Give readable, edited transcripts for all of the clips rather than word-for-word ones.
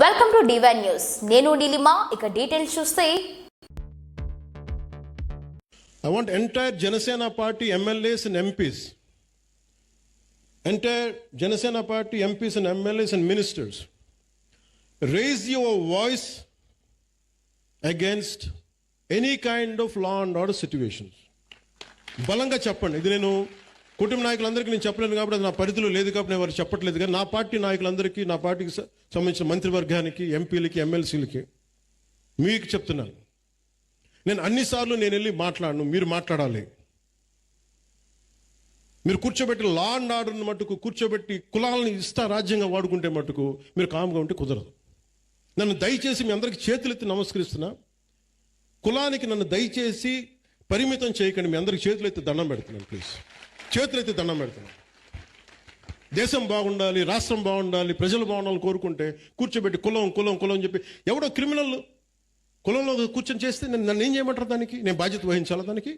Welcome to divine news. నేను నీలిమా. ఇక details చూస్తే I want entire Janasena party MLAs and MPs, entire Janasena party MPs and MLAs and ministers, raise your voice against any kind of law and order situations. బలంగా చెప్పండి. ఇది నేను కుటుంబ నాయకులందరికీ నేను చెప్పలేను కాబట్టి అది నా పరిధిలో లేదు కాబట్టి నేను ఎవరు చెప్పట్లేదు. కానీ నా పార్టీ నాయకులందరికీ, నా పార్టీకి సంబంధించిన మంత్రివర్గానికి, ఎంపీలకి, ఎమ్మెల్సీలకి మీకు చెప్తున్నాను. నేను అన్నిసార్లు నేను వెళ్ళి మాట్లాడను, మీరు మాట్లాడాలి. మీరు కూర్చోబెట్టి లా అండ్ ఆర్డర్ని మట్టుకు కూర్చోబెట్టి కులాలని రాజ్యంగా వాడుకుంటే మట్టుకు మీరు కామ్గా ఉంటే కుదరదు. నన్ను దయచేసి మీ అందరికీ చేతులెత్తి నమస్కరిస్తున్నా. కులానికి నన్ను దయచేసి పరిమితం చేయకండి. మీ అందరికి చేతులెత్తి దండం పెడుతున్నాను. ప్లీజ్ చేతులెత్తి దండం పెడుతున్నాను. దేశం బాగుండాలి, రాష్ట్రం బాగుండాలి, ప్రజలు బాగుండాలని కోరుకుంటే కూర్చోబెట్టి కులం కులం కులం అని చెప్పి ఎవడో క్రిమినల్ కులంలో కూర్చొని చేస్తే నన్ను ఏం చేయమంటారు? దానికి నేను బాధ్యత వహించాలా? దానికి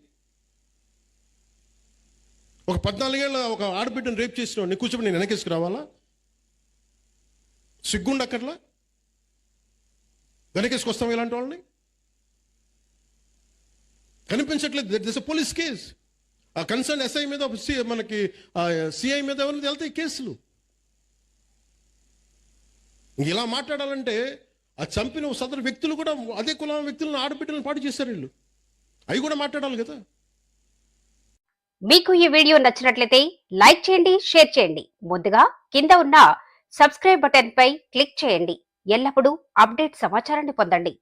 ఒక 14 ఏళ్ళ ఒక ఆడబిడ్డను రేపు చేసిన వాడిని కూర్చోబెట్టి నేను వెనకేసుకు రావాలా? సిగ్గుండక్కర్లా? వెనకేసుకొస్తాం ఇలాంటి వాళ్ళని? కనిపించట్లేదు. That is a police case. ఆ కన్సర్న్ ఎస్ఐ మీద, మనకి సిఐ మీద ఎవరైనా వెళ్తాయి కేసులు. ఇలా మాట్లాడాలంటే ఆ చంపిన సదరు వ్యక్తులు కూడా అదే కులం వ్యక్తులను, ఆడబిడ్డలను పాటు చేశారు వీళ్ళు. అవి కూడా మాట్లాడాలి కదా. మీకు ఈ వీడియో నచ్చినట్లయితే లైక్ చేయండి, షేర్ చేయండి. ముందుగా కింద ఉన్న సబ్స్క్రైబ్ బటన్ పై క్లిక్ చేయండి. ఎల్లప్పుడూ అప్డేట్ సమాచారాన్ని పొందండి.